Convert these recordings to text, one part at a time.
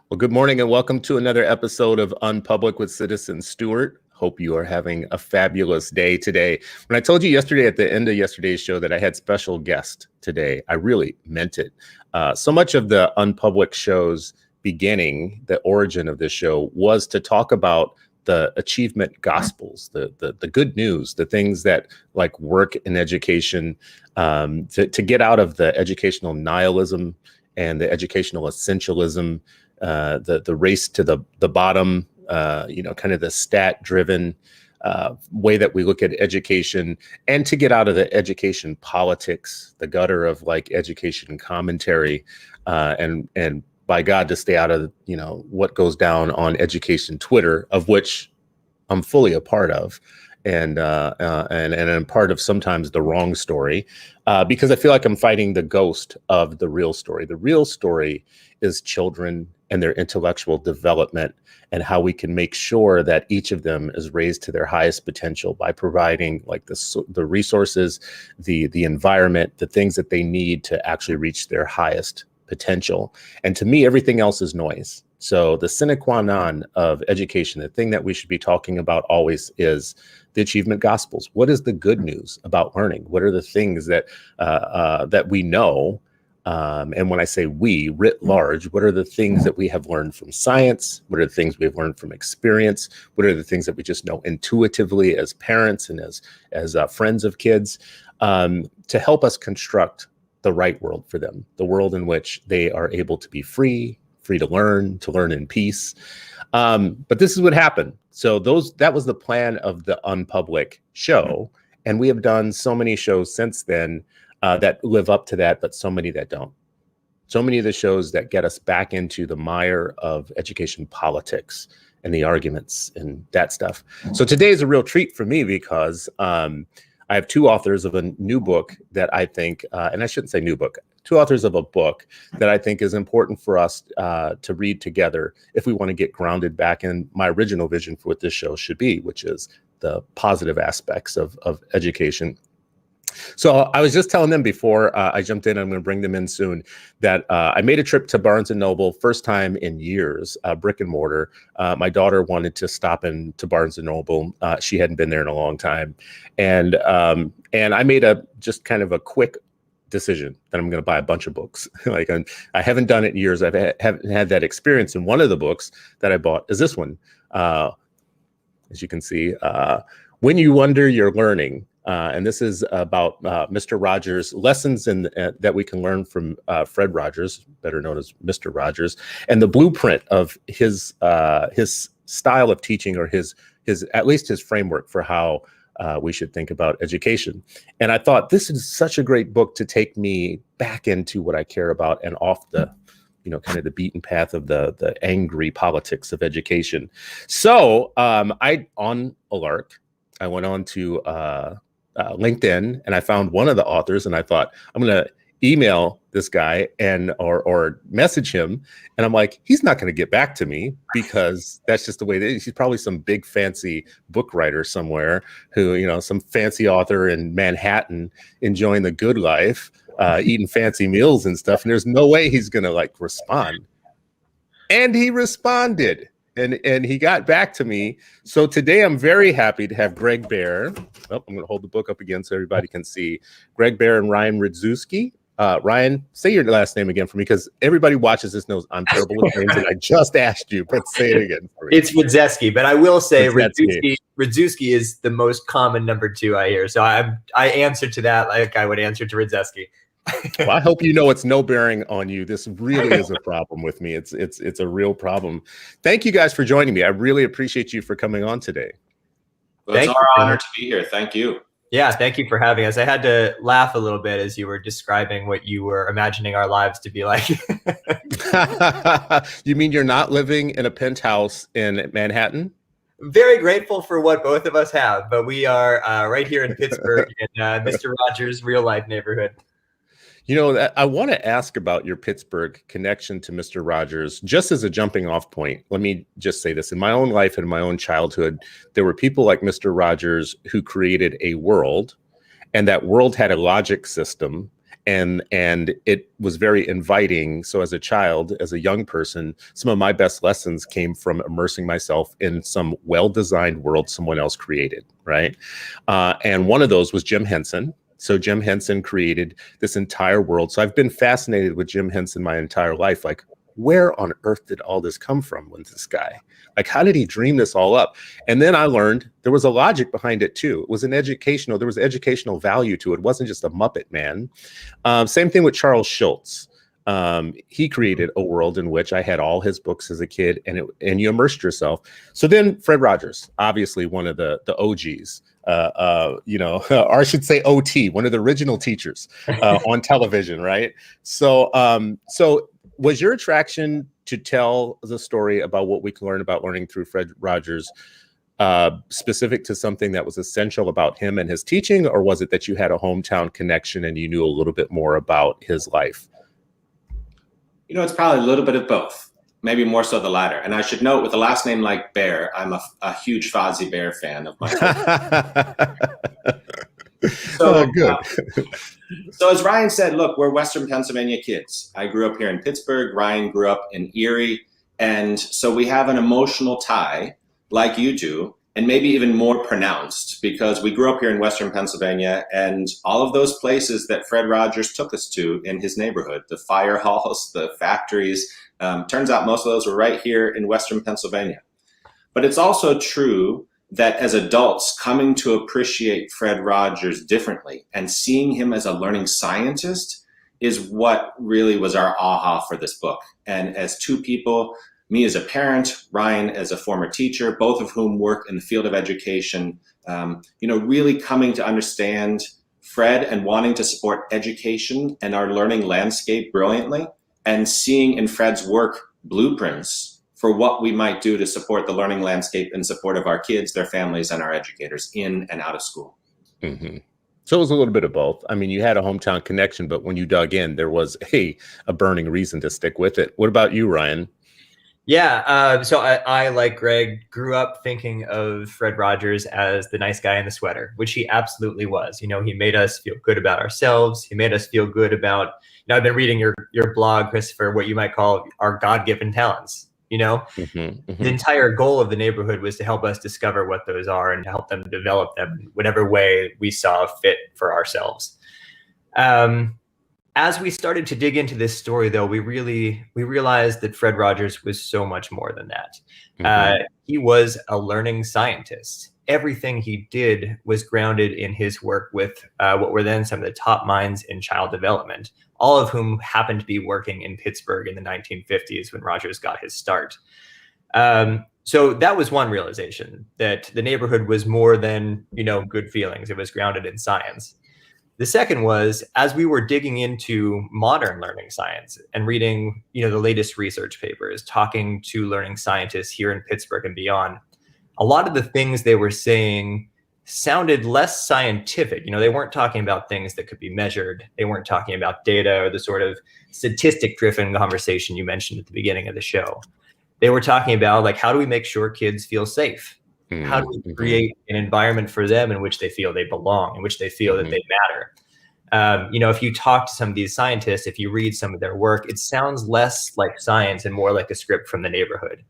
Well, good morning and welcome to another episode of Unpublic with Citizen Stewart. Hope you are having a fabulous day today. When I told you yesterday at the end of yesterday's show that I had special guest today, I really meant it. So much of the Unpublic show's beginning, the origin of this show, was to talk about the achievement gospels, the good news, the things that like work in education, to get out of the educational nihilism and the educational essentialism, the race to the bottom, kind of the stat-driven way that we look at education, and to get out of the education politics, the gutter of like education commentary, and by God, to stay out of what goes down on education Twitter, of which I'm fully a part of. And I'm part of sometimes the wrong story, because I feel like I'm fighting the ghost of the real story. The real story is children and their intellectual development, and how we can make sure that each of them is raised to their highest potential by providing like the resources, the environment, the things that they need to actually reach their highest potential. And to me, everything else is noise. So the sine qua non of education, the thing that we should be talking about always, is the achievement gospels. What is the good news about learning? What are the things that we know? And when I say we, writ large, what are the things that we have learned from science? What are the things we've learned from experience? What are the things that we just know intuitively as parents and as friends of kids, to help us construct the right world for them, the world in which they are able to be free to learn in peace. But this is what happened. So that was the plan of the Unpublic show. And we have done so many shows since then that live up to that, but so many that don't. So many of the shows that get us back into the mire of education politics and the arguments and that stuff. So today is a real treat for me because I have two authors of a new book that I think, and I shouldn't say new book, two authors of a book that I think is important for us to read together if we want to get grounded back in my original vision for what this show should be, which is the positive aspects of education. So I was just telling them before I jumped in, I'm going to bring them in soon, that I made a trip to Barnes & Noble, first time in years, brick and mortar. My daughter wanted to stop into Barnes & Noble. She hadn't been there in a long time. And I made just kind of a quick decision that I'm going to buy a bunch of books. Like I haven't done it in years. I haven't had that experience. And one of the books that I bought is this one. As you can see, When You Wonder, You're Learning. And this is about Mr. Rogers, lessons that we can learn from Fred Rogers, better known as Mr. Rogers, and the blueprint of his style of teaching, or his at least his framework for how we should think about education. And I thought this is such a great book to take me back into what I care about and off the kind of the beaten path of the angry politics of education. So on a lark, I went on to LinkedIn, and I found one of the authors, and I thought, I'm going to email this guy or message him. And I'm like, he's not going to get back to me, because that's just the way it is. He's probably some big fancy book writer somewhere who, some fancy author in Manhattan enjoying the good life, eating fancy meals and stuff. And there's no way he's going to like respond. And he responded. And he got back to me. So today I'm very happy to have Gregg Behr. Oh, I'm going to hold the book up again so everybody can see. Gregg Behr and Rydzewski. Ryan, say your last name again for me, because everybody watches this knows I'm terrible with names, and I just asked you, but say it again for me. It's Rydzewski, but I will say Rydzewski is the most common number 2 I hear. So I answer to that like I would answer to Rydzewski. Well, I hope you know it's no bearing on you. This really is a problem with me. It's a real problem. Thank you guys for joining me. I really appreciate you for coming on today. Well, it's our honor to be here. Thank you. Yeah, thank you for having us. I had to laugh a little bit as you were describing what you were imagining our lives to be like. You mean you're not living in a penthouse in Manhattan? Very grateful for what both of us have, but we are right here in Pittsburgh in Mr. Rogers' real life neighborhood. I want to ask about your Pittsburgh connection to Mr. Rogers, just as a jumping off point. Let me just say this. In my own life and my own childhood, there were people like Mr. Rogers who created a world, and that world had a logic system, and it was very inviting. So as a child, as a young person, some of my best lessons came from immersing myself in some well-designed world someone else created, right? And one of those was Jim Henson. So Jim Henson created this entire world. So I've been fascinated with Jim Henson my entire life. Like, where on earth did all this come from with this guy? Like, how did he dream this all up? And then I learned there was a logic behind it too. It was there was educational value to it. It wasn't just a Muppet man. Same thing with Charles Schulz. He created a world in which I had all his books as a kid, and you immersed yourself. So then Fred Rogers, obviously one of the OGs, or I should say OT, one of the original teachers on television, right? So was your attraction to tell the story about what we can learn about learning through Fred Rogers specific to something that was essential about him and his teaching, or was it that you had a hometown connection and you knew a little bit more about his life? It's probably a little bit of both, maybe more so the latter. And I should note, with a last name like Behr, I'm a huge Fozzie Behr fan of my So good. So as Ryan said, look, we're Western Pennsylvania kids. I grew up here in Pittsburgh. Ryan grew up in Erie. And so we have an emotional tie like you do, and maybe even more pronounced because we grew up here in Western Pennsylvania, and all of those places that Fred Rogers took us to in his neighborhood, the fire halls, the factories, turns out most of those were right here in Western Pennsylvania. But it's also true that as adults, coming to appreciate Fred Rogers differently and seeing him as a learning scientist is what really was our aha for this book. And as two people, me as a parent, Ryan as a former teacher, both of whom work in the field of education, really coming to understand Fred and wanting to support education and our learning landscape brilliantly, and seeing in Fred's work blueprints for what we might do to support the learning landscape in support of our kids, their families, and our educators in and out of school. Mm-hmm. So it was a little bit of both. I mean, you had a hometown connection, but when you dug in, there was a burning reason to stick with it. What about you, Ryan? Yeah, so I, like Greg, grew up thinking of Fred Rogers as the nice guy in the sweater, which he absolutely was. He made us feel good about ourselves. He made us feel good about, I've been reading your blog, Christopher, what you might call our God-given talents. The entire goal of the neighborhood was to help us discover what those are and to help them develop them in whatever way we saw fit for ourselves. As we started to dig into this story, though, we realized that Fred Rogers was so much more than that. He was a learning scientist. Everything he did was grounded in his work with what were then some of the top minds in child development, all of whom happened to be working in Pittsburgh in the 1950s when Rogers got his start. So that was one realization, that the neighborhood was more than, good feelings. It was grounded in science. The second was, as we were digging into modern learning science and reading, the latest research papers, talking to learning scientists here in Pittsburgh and beyond, a lot of the things they were saying sounded less scientific. They weren't talking about things that could be measured. They weren't talking about data or the sort of statistic-driven conversation you mentioned at the beginning of the show. They were talking about, like, how do we make sure kids feel safe? How do we create an environment for them in which they feel they belong, in which they feel that they matter? If you talk to some of these scientists, if you read some of their work, it sounds less like science and more like a script from the neighborhood.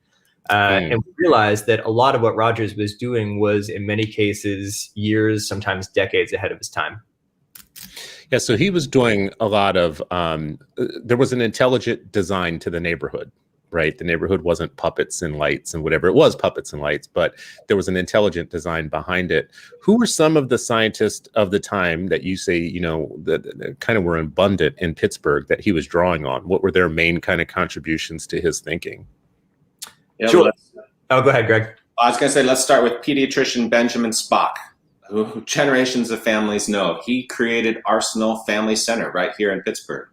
And we realized that a lot of what Rogers was doing was, in many cases, years, sometimes decades ahead of his time. Yeah, so he was doing a lot of, there was an intelligent design to the neighborhood, right? The neighborhood wasn't puppets and lights and whatever. It was puppets and lights, but there was an intelligent design behind it. Who were some of the scientists of the time that you say, that kind of were abundant in Pittsburgh that he was drawing on? What were their main kind of contributions to his thinking? Yeah, sure. Oh, go ahead, Greg. I was going to say, let's start with pediatrician Benjamin Spock, who generations of families know. He created Arsenal Family Center right here in Pittsburgh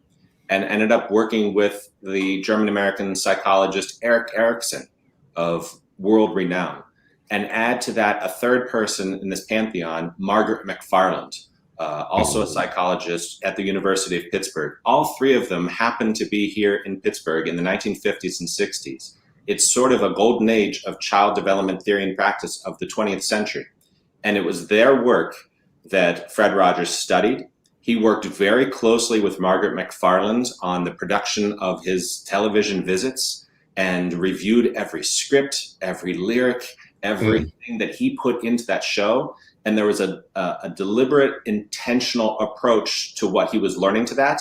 and ended up working with the German-American psychologist Erik Erikson of world renown. And add to that a third person in this pantheon, Margaret McFarland, also a psychologist at the University of Pittsburgh. All three of them happened to be here in Pittsburgh in the 1950s and 60s. It's sort of a golden age of child development theory and practice of the 20th century. And it was their work that Fred Rogers studied. He worked very closely with Margaret McFarland on the production of his television visits and reviewed every script, every lyric, everything that he put into that show. And there was a deliberate, intentional approach to what he was learning to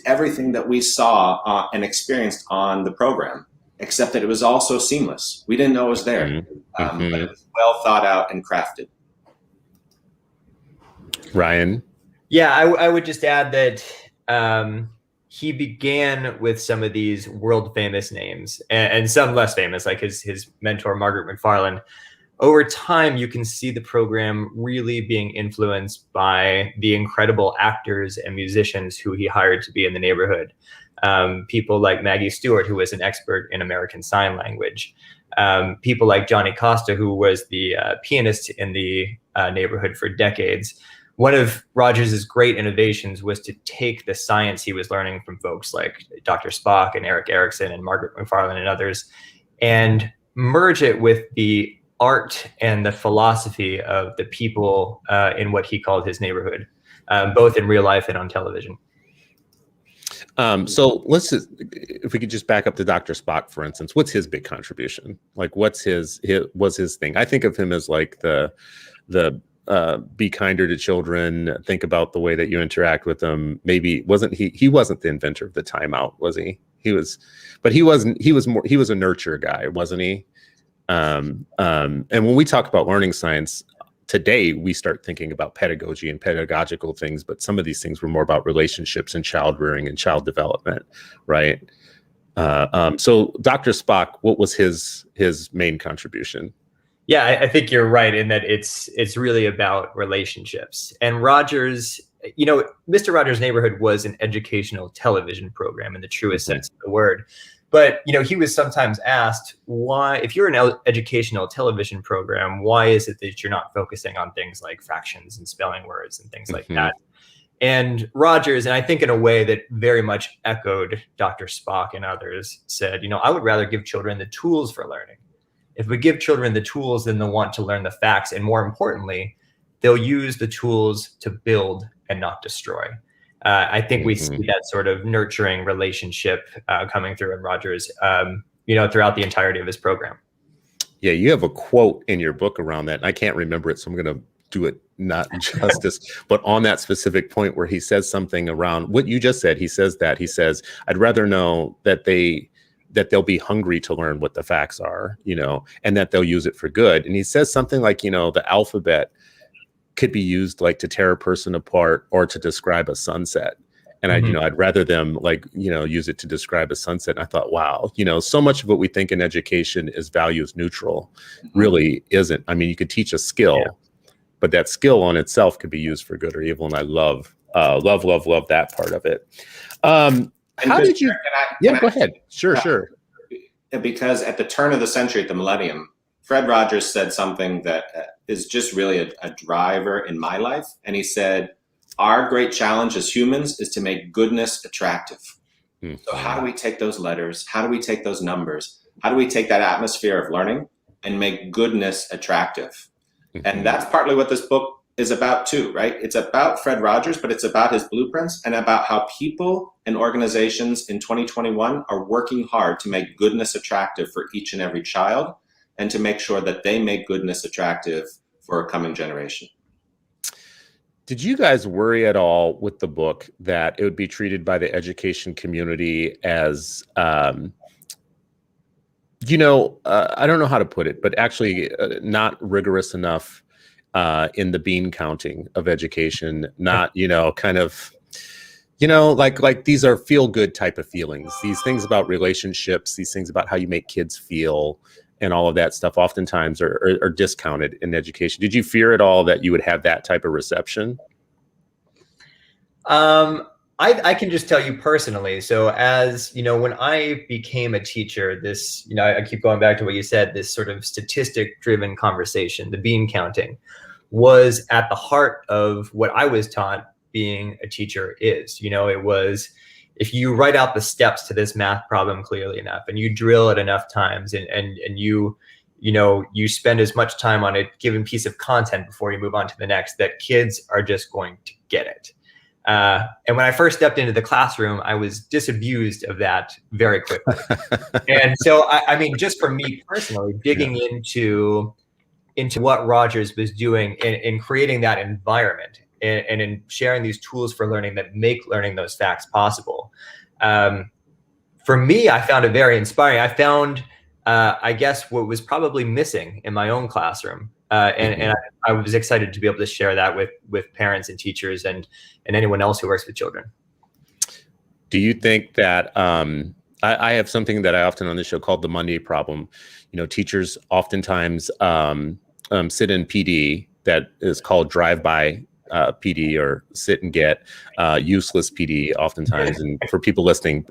everything that we saw and experienced on the program, except that it was also seamless. We didn't know it was there, but it was well thought out and crafted. Ryan? Yeah, I would just add that he began with some of these world famous names and some less famous, like his mentor, Margaret McFarland. Over time, you can see the program really being influenced by the incredible actors and musicians who he hired to be in the neighborhood. People like Maggie Stewart, who was an expert in American Sign Language. People like Johnny Costa, who was the pianist in the neighborhood for decades. One of Rogers' great innovations was to take the science he was learning from folks like Dr. Spock and Eric Erickson and Margaret McFarland and others, and merge it with the art and the philosophy of the people in what he called his neighborhood, both in real life and on television. So if we could just back up to Dr. Spock, for instance, what's his big contribution? Like, what's his thing? I think of him as like the be kinder to children, think about the way that you interact with them. Maybe he wasn't the inventor of the timeout, was he? He was a nurture guy, wasn't he? And when we talk about learning science today, we start thinking about pedagogy and pedagogical things, but some of these things were more about relationships and child rearing and child development, right? So Dr. Spock, what was his main contribution? Yeah, I think you're right in that it's really about relationships. And Rogers, Mr. Rogers' Neighborhood was an educational television program in the truest sense of the word. But, he was sometimes asked why, if you're an educational television program, why is it that you're not focusing on things like fractions and spelling words and things like that? And Rogers, and I think in a way that very much echoed Dr. Spock and others, said, I would rather give children the tools for learning. If we give children the tools, then they'll want to learn the facts. And more importantly, they'll use the tools to build and not destroy. I think we see that sort of nurturing relationship coming through in Rogers, throughout the entirety of his program. Yeah, you have a quote in your book around that, and I can't remember it, so I'm going to do it not justice. But on that specific point where he says something around what you just said, he says, I'd rather know that they'll be hungry to learn what the facts are, and that they'll use it for good. And he says something like, the alphabet could be used like to tear a person apart or to describe a sunset. And I'd rather them use it to describe a sunset. And I thought, wow, so much of what we think in education is values neutral really isn't. I mean, you could teach a skill, but that skill on itself could be used for good or evil. And I love that part of it. How did you? Go ahead. Sure. Because at the turn of the century, at the millennium, Fred Rogers said something that is just really a driver in my life. And he said, our great challenge as humans is to make goodness attractive. So how do we take those letters? How do we take those numbers? How do we take that atmosphere of learning and make goodness attractive? And that's partly what this book is about too, right? It's about Fred Rogers, but it's about his blueprints and about how people and organizations in 2021 are working hard to make goodness attractive for each and every child, and to make sure that they make goodness attractive for a coming generation. Did you guys worry at all with the book that it would be treated by the education community as, I don't know how to put it, but actually not rigorous enough in the bean counting of education, not, like these are feel good type of feelings, these things about relationships, these things about how you make kids feel, and all of that stuff oftentimes are discounted in education. Did you fear at all that you would have that type of reception? I can just tell you personally. So as, when I became a teacher, this, I keep going back to what you said, this sort of statistic driven conversation, the bean counting, was at the heart of what I was taught being a teacher is. It was, if you write out the steps to this math problem clearly enough and you drill it enough times and you spend as much time on a given piece of content before you move on to the next, that kids are just going to get it. And when I first stepped into the classroom, I was disabused of that very quickly. And so, I mean, just for me personally, digging into what Rogers was doing in creating that environment and in sharing these tools for learning that make learning those facts possible. For me, I found it very inspiring. I found, I guess, what was probably missing in my own classroom. And I was excited to be able to share that with parents and teachers and anyone else who works with children. Do you think that I have something that I often on the show called the Monday problem? You know, teachers oftentimes sit in PD that is called drive-by PD or sit and get useless PD oftentimes. And for people listening,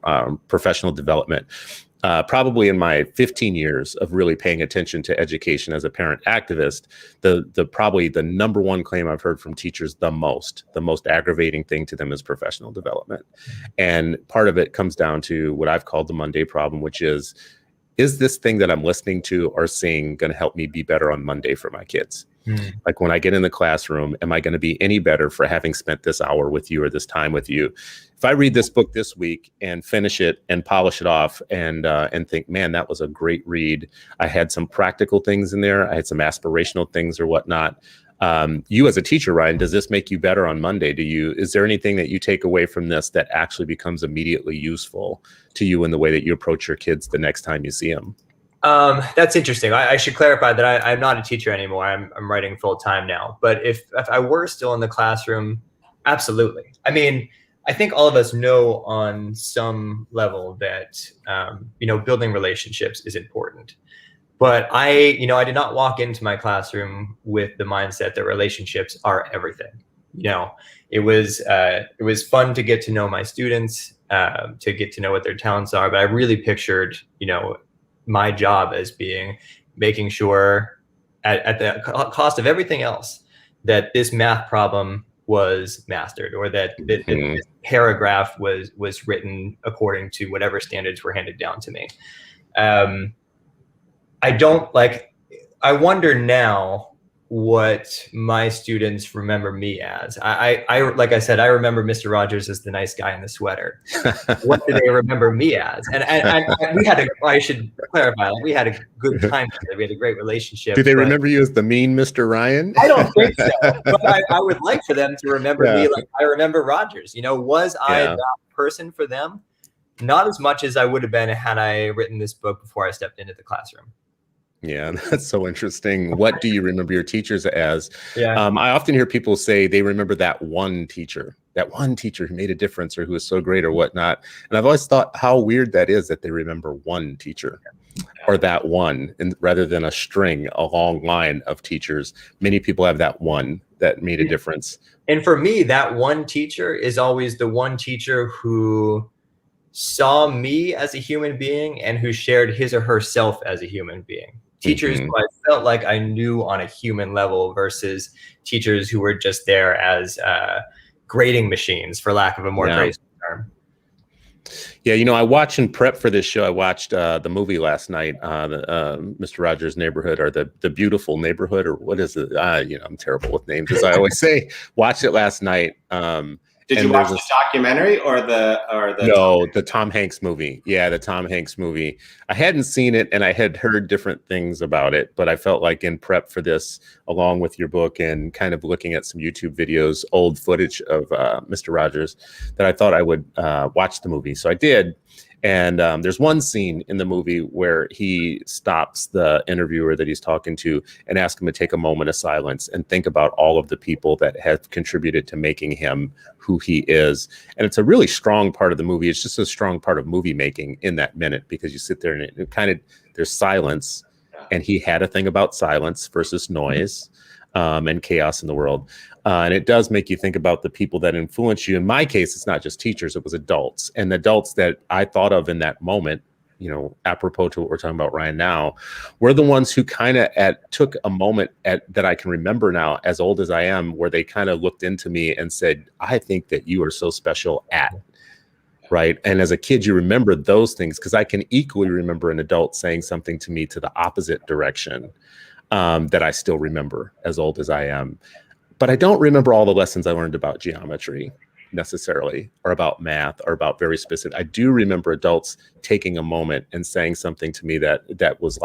professional development. Probably in my 15 years of really paying attention to education as a parent activist, probably the number one claim I've heard from teachers the most aggravating thing to them is professional development. And part of it comes down to what I've called the Monday problem, which is this thing that I'm listening to or seeing going to help me be better on Monday for my kids? Like when I get in the classroom, am I going to be any better for having spent this hour with you or this time with you? If I read this book this week and finish it and polish it off and think, man, that was a great read. I had some practical things in there. I had some aspirational things or whatnot. You as a teacher, Ryan, does this make you better on Monday? Is there anything that you take away from this that actually becomes immediately useful to you in the way that you approach your kids the next time you see them? That's interesting. I should clarify that I'm not a teacher anymore. I'm writing full time now. But if I were still in the classroom, absolutely. I mean, I think all of us know on some level that building relationships is important. But I did not walk into my classroom with the mindset that relationships are everything. It was fun to get to know my students, to get to know what their talents are. But I really pictured, my job as being making sure at the cost of everything else that this math problem was mastered, or that this paragraph was written according to whatever standards were handed down to me. I wonder now what my students remember me as. I like I said, I remember Mr. Rogers as the nice guy in the sweater. What do they remember me as? And I should clarify, we had a good time together. We had a great relationship. Do they remember you as the mean Mr. Ryan? I don't think so. But I would like for them to remember me like I remember Rogers. Was I that person for them? Not as much as I would have been had I written this book before I stepped into the classroom. Yeah, that's so interesting. What do you remember your teachers as? Yeah. I often hear people say they remember that one teacher who made a difference or who was so great or whatnot. And I've always thought how weird that is that they remember one teacher or that one, and rather than a long line of teachers. Many people have that one that made a difference. And for me, that one teacher is always the one teacher who saw me as a human being and who shared his or herself as a human being. Teachers who I felt like I knew on a human level versus teachers who were just there as grading machines, for lack of a more graceful term. Yeah, I watched in prep for this show. I watched the movie last night, Mr. Rogers' Neighborhood, or the Beautiful Neighborhood, or what is it? I'm terrible with names, as I always say. Watched it last night. Did you watch the documentary or the? No, the Tom Hanks movie. Yeah, the Tom Hanks movie. I hadn't seen it, and I had heard different things about it, but I felt like in prep for this, along with your book and kind of looking at some YouTube videos, old footage of Mr. Rogers, that I thought I would watch the movie. So I did. And there's one scene in the movie where he stops the interviewer that he's talking to and asks him to take a moment of silence and think about all of the people that have contributed to making him who he is. And it's a really strong part of the movie. It's just a strong part of movie making in that minute, because you sit there and it kind of, there's silence. And he had a thing about silence versus noise and chaos in the world. And it does make you think about the people that influence you. In my case, it's not just teachers, it was adults. And the adults that I thought of in that moment, apropos to what we're talking about, Ryan, now, were the ones who kind of took a moment that I can remember now, as old as I am, where they kind of looked into me and said, I think that you are so special at, right? And as a kid, you remember those things, because I can equally remember an adult saying something to me to the opposite direction that I still remember, as old as I am. But I don't remember all the lessons I learned about geometry necessarily, or about math, or about very specific. I do remember adults taking a moment and saying something to me that was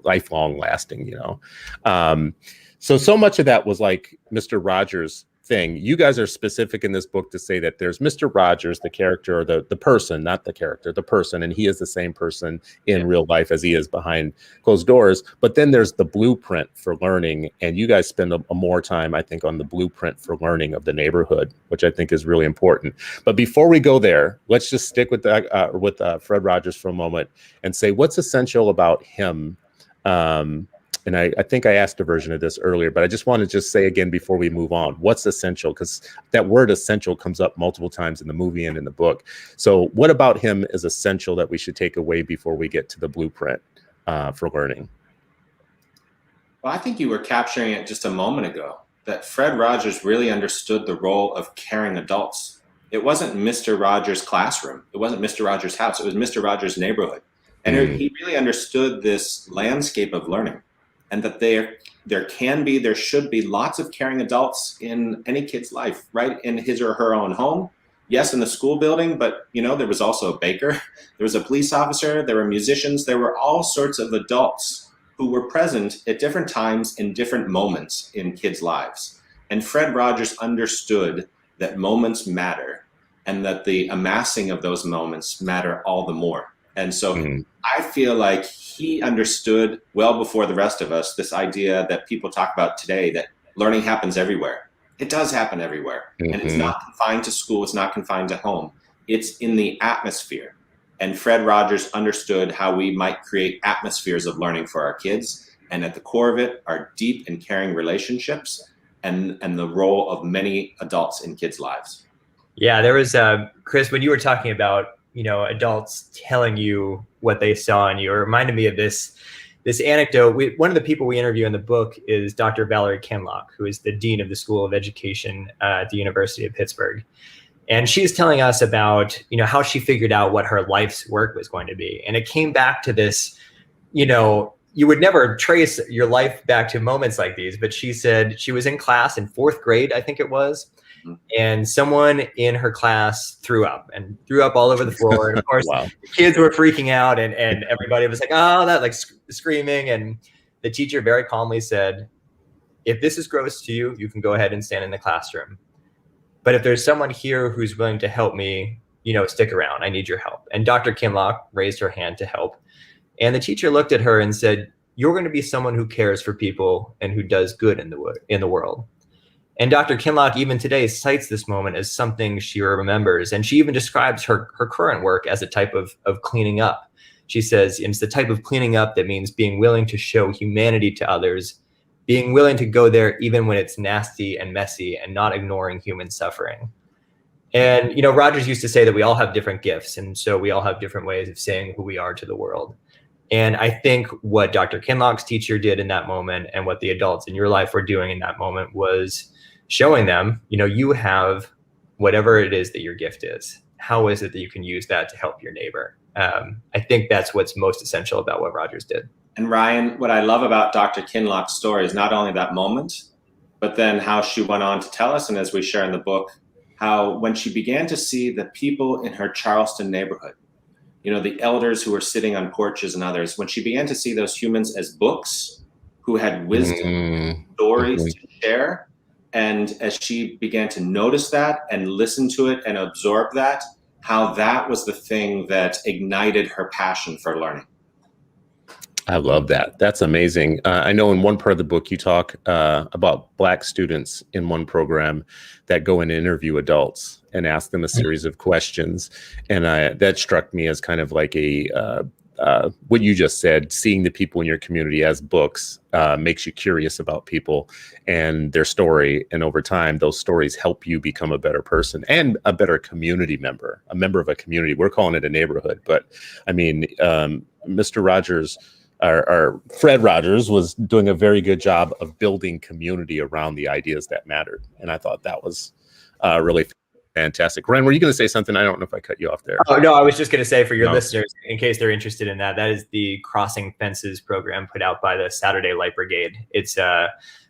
lifelong lasting, you know. So much of that was like Mr. Rogers' thing. You guys are specific in this book to say that there's Mr. Rogers, the character, or the person, not the character, the person, and he is the same person in real life as he is behind closed doors. But then there's the blueprint for learning, and you guys spend a more time, I think, on the blueprint for learning of the neighborhood, which I think is really important. But before we go there, let's just stick with Fred Rogers for a moment and say what's essential about him. And I think I asked a version of this earlier, but I just want to just say again before we move on, what's essential? Because that word essential comes up multiple times in the movie and in the book. So what about him is essential that we should take away before we get to the blueprint for learning? Well, I think you were capturing it just a moment ago, that Fred Rogers really understood the role of caring adults. It wasn't Mr. Rogers' classroom. It wasn't Mr. Rogers' house. It was Mr. Rogers' neighborhood. And he really understood this landscape of learning. And that there should be lots of caring adults in any kid's life, right? In his or her own home. Yes, in the school building, but you know, there was also a baker, there was a police officer, there were musicians, there were all sorts of adults who were present at different times in different moments in kids' lives. And Fred Rogers understood that moments matter and that the amassing of those moments matter all the more. And so I feel like he understood well before the rest of us this idea that people talk about today, that learning happens everywhere. It does happen everywhere. And it's not confined to school. It's not confined to home. It's in the atmosphere. And Fred Rogers understood how we might create atmospheres of learning for our kids. And at the core of it are deep and caring relationships and the role of many adults in kids' lives. Yeah, there was, Chris, when you were talking about, you know, adults telling you what they saw in you, it reminded me of this anecdote. One of the people we interview in the book is Dr. Valerie Kinloch, who is the dean of the School of Education at the University of Pittsburgh. And she's telling us about, you know, how she figured out what her life's work was going to be. And it came back to this, you know, you would never trace your life back to moments like these, but she said she was in class in 4th grade, I think it was. And someone in her class threw up all over the floor. And of course, the kids were freaking out and everybody was like, oh, that, like screaming. And the teacher very calmly said, if this is gross to you, you can go ahead and stand in the classroom. But if there's someone here who's willing to help me, you know, stick around. I need your help. And Dr. Kinloch raised her hand to help. And the teacher looked at her and said, you're going to be someone who cares for people and who does good in the world. And Dr. Kinloch even today cites this moment as something she remembers. And she even describes her current work as a type of cleaning up. She says it's the type of cleaning up that means being willing to show humanity to others, being willing to go there even when it's nasty and messy, and not ignoring human suffering. And, you know, Rogers used to say that we all have different gifts. And so we all have different ways of saying who we are to the world. And I think what Dr. Kinloch's teacher did in that moment and what the adults in your life were doing in that moment was showing them, you know, you have whatever it is that your gift is. How is it that you can use that to help your neighbor? I think that's what's most essential about what Rogers did. And Ryan, what I love about Dr. Kinloch's story is not only that moment, but then how she went on to tell us, and as we share in the book, how when she began to see the people in her Charleston neighborhood, you know, the elders who were sitting on porches and others, when she began to see those humans as books who had wisdom, stories to share, and as she began to notice that and listen to it and absorb that, how that was the thing that ignited her passion for learning. I love that. That's amazing. I know in one part of the book you talk about Black students in one program that go and interview adults and ask them a series of questions. And that struck me as kind of like what you just said, seeing the people in your community as books makes you curious about people and their story. And over time, those stories help you become a better person and a better community member, a member of a community. We're calling it a neighborhood. But I mean, Mr. Rogers, or Fred Rogers, was doing a very good job of building community around the ideas that mattered. And I thought that was really fantastic. Ren, were you going to say something? I don't know if I cut you off there. Oh, no, I was just going to say for your listeners, in case they're interested in that, that is the Crossing Fences program put out by the Saturday Light Brigade. It's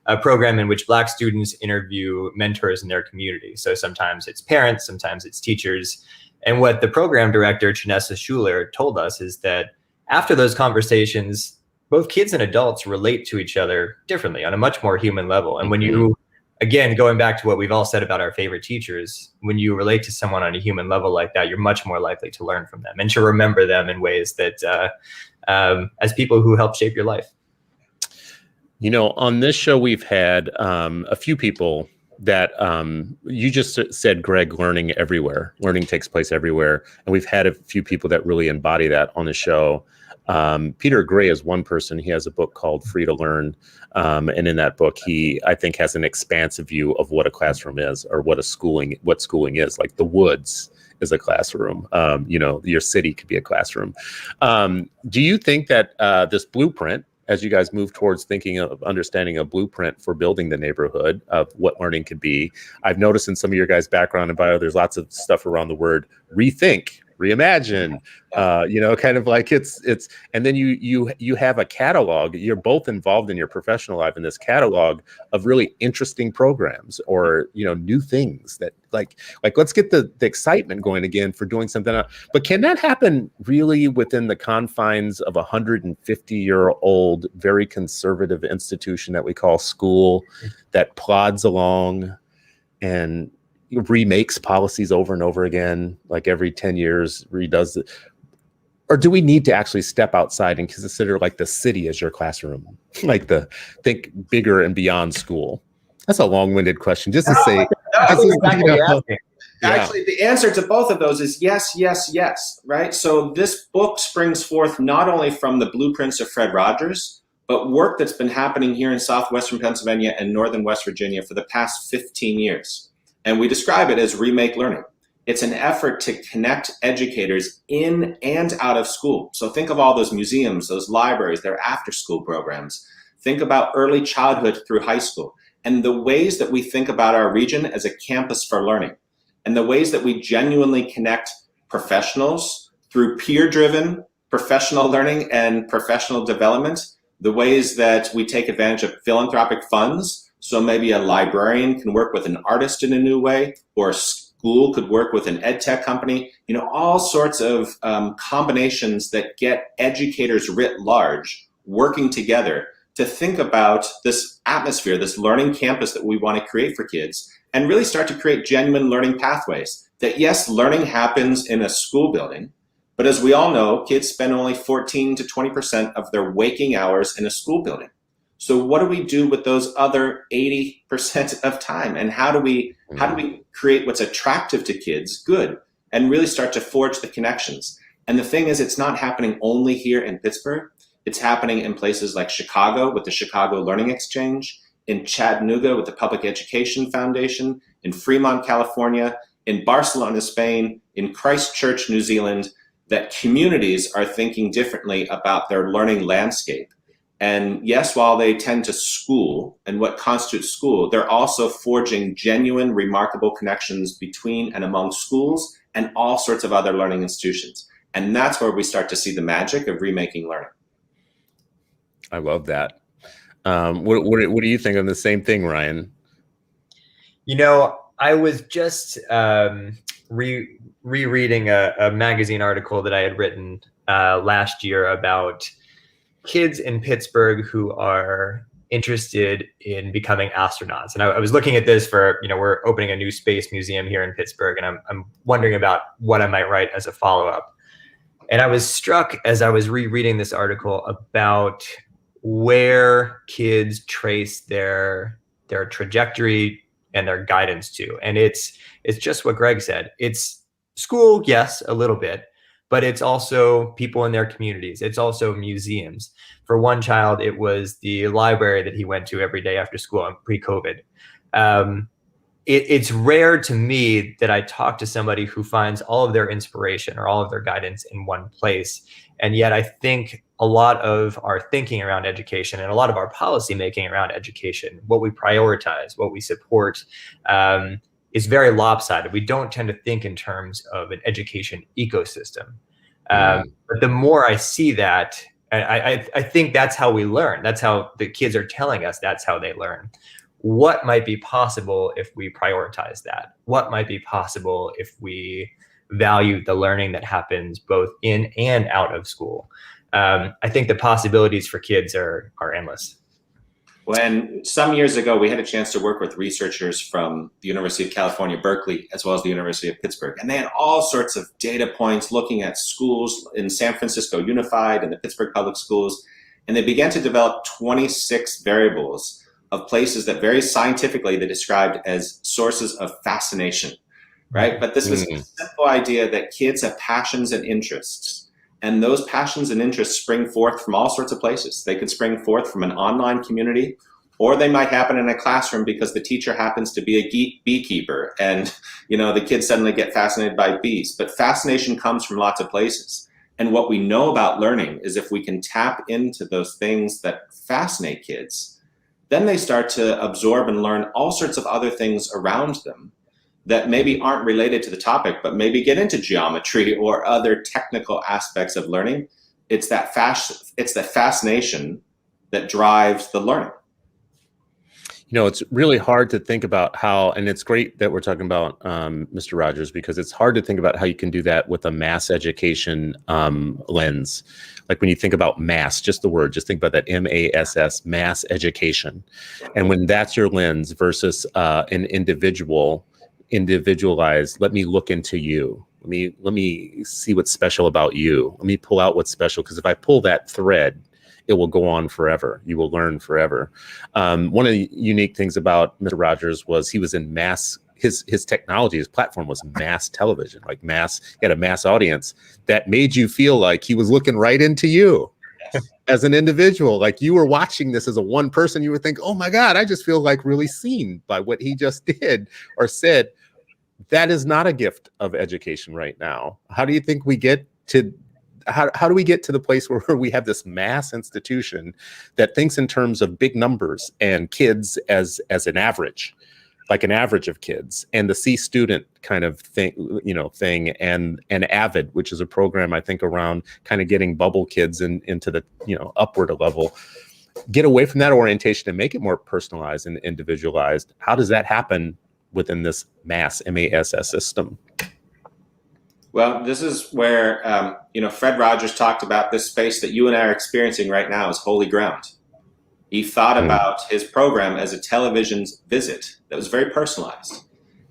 a program in which Black students interview mentors in their community. So sometimes it's parents, sometimes it's teachers. And what the program director, Chanessa Schuler, told us is that after those conversations, both kids and adults relate to each other differently on a much more human level. And when you, again, going back to what we've all said about our favorite teachers, when you relate to someone on a human level like that, you're much more likely to learn from them and to remember them in ways that, as people who help shape your life. You know, on this show, we've had a few people that you just said, Gregg, learning everywhere. Learning takes place everywhere. And we've had a few people that really embody that on the show. Peter Gray is one person. He has a book called Free to Learn. And in that book, he, I think, has an expansive view of what a classroom is, or what schooling is. Like the woods is a classroom. You know, your city could be a classroom. Do you think that this blueprint, as you guys move towards thinking of understanding a blueprint for building the neighborhood of what learning could be, I've noticed in some of your guys' background and bio, there's lots of stuff around the word rethink, reimagine, you know, kind of like it's, and then you have a catalog. You're both involved in your professional life in this catalog of really interesting programs, or, you know, new things that like let's get the excitement going again for doing something else. But can that happen really within the confines of 150-year-old, very conservative institution that we call school, that plods along and remakes policies over and over again, like every 10 years redoes it? Or do we need to actually step outside and consider like the city as your classroom, like think bigger and beyond school? That's a long-winded question, just to say. Actually, the answer to both of those is yes, yes, yes, right? So this book springs forth not only from the blueprints of Fred Rogers, but work that's been happening here in southwestern Pennsylvania and northern West Virginia for the past 15 years. And we describe it as remake learning. It's an effort to connect educators in and out of school. So think of all those museums, those libraries, their after-school programs. Think about early childhood through high school, and the ways that we think about our region as a campus for learning, and the ways that we genuinely connect professionals through peer-driven professional learning and professional development, the ways that we take advantage of philanthropic funds. So maybe a librarian can work with an artist in a new way, or a school could work with an ed tech company, you know, all sorts of combinations that get educators writ large working together to think about this atmosphere, this learning campus that we want to create for kids, and really start to create genuine learning pathways. That yes, learning happens in a school building, but as we all know, kids spend only 14 to 20% of their waking hours in a school building. So what do we do with those other 80% of time? And how do we create what's attractive to kids, good, and really start to forge the connections? And the thing is, it's not happening only here in Pittsburgh. It's happening in places like Chicago with the Chicago Learning Exchange, in Chattanooga with the Public Education Foundation, in Fremont, California, in Barcelona, Spain, in Christchurch, New Zealand, that communities are thinking differently about their learning landscape. And yes, while they tend to school and what constitutes school, they're also forging genuine, remarkable connections between and among schools and all sorts of other learning institutions. And that's where we start to see the magic of remaking learning. I love that. What do you think of the same thing, Ryan? You know, I was just rereading a magazine article that I had written last year about kids in Pittsburgh who are interested in becoming astronauts. And I was looking at this for, you know, we're opening a new space museum here in Pittsburgh, and I'm wondering about what I might write as a follow-up. And I was struck as I was rereading this article about where kids trace their trajectory and their guidance to. And it's just what Gregg said. It's school, yes, a little bit, but it's also people in their communities. It's also museums. For one child, it was the library that he went to every day after school pre-COVID. It's rare to me that I talk to somebody who finds all of their inspiration or all of their guidance in one place. And yet I think a lot of our thinking around education and a lot of our policy making around education, what we prioritize, what we support, is very lopsided. We don't tend to think in terms of an education ecosystem. But the more I see that, I think that's how we learn. That's how the kids are telling us that's how they learn. What might be possible if we prioritize that? What might be possible if we value the learning that happens both in and out of school? I think the possibilities for kids are endless. When some years ago, we had a chance to work with researchers from the University of California, Berkeley, as well as the University of Pittsburgh. And they had all sorts of data points looking at schools in San Francisco Unified and the Pittsburgh Public Schools. And they began to develop 26 variables of places that very scientifically they described as sources of fascination, right? But this was a simple idea that kids have passions and interests. And those passions and interests spring forth from all sorts of places. They could spring forth from an online community, or they might happen in a classroom because the teacher happens to be a beekeeper and, you know, the kids suddenly get fascinated by bees. But fascination comes from lots of places. And what we know about learning is if we can tap into those things that fascinate kids, then they start to absorb and learn all sorts of other things around them that maybe aren't related to the topic, but maybe get into geometry or other technical aspects of learning. It's that fascination that drives the learning. You know, it's really hard to think about how, and it's great that we're talking about Mr. Rogers, because it's hard to think about how you can do that with a mass education lens. Like when you think about mass, just the word, just think about that MASS, mass education. And when that's your lens versus an individualized, let me look into you. Let me see what's special about you. Let me pull out what's special, because if I pull that thread, it will go on forever. You will learn forever. One of the unique things about Mr. Rogers was he was in mass, his technology, his platform was mass television, like mass, he had a mass audience that made you feel like he was looking right into you as an individual. Like you were watching this as a one person, you would think, oh my God, I just feel like really seen by what he just did or said. That is not a gift of education right now. How do you think we get to how do we get to the place where we have this mass institution that thinks in terms of big numbers and kids as an average, like an average of kids, and the C student kind of thing, and AVID, which is a program I think around kind of getting bubble kids into the upward level. Get away from that orientation and make it more personalized and individualized. How does that happen within this mass MASS system? Well, this is where, Fred Rogers talked about this space that you and I are experiencing right now as holy ground. He thought about his program as a television visit that was very personalized.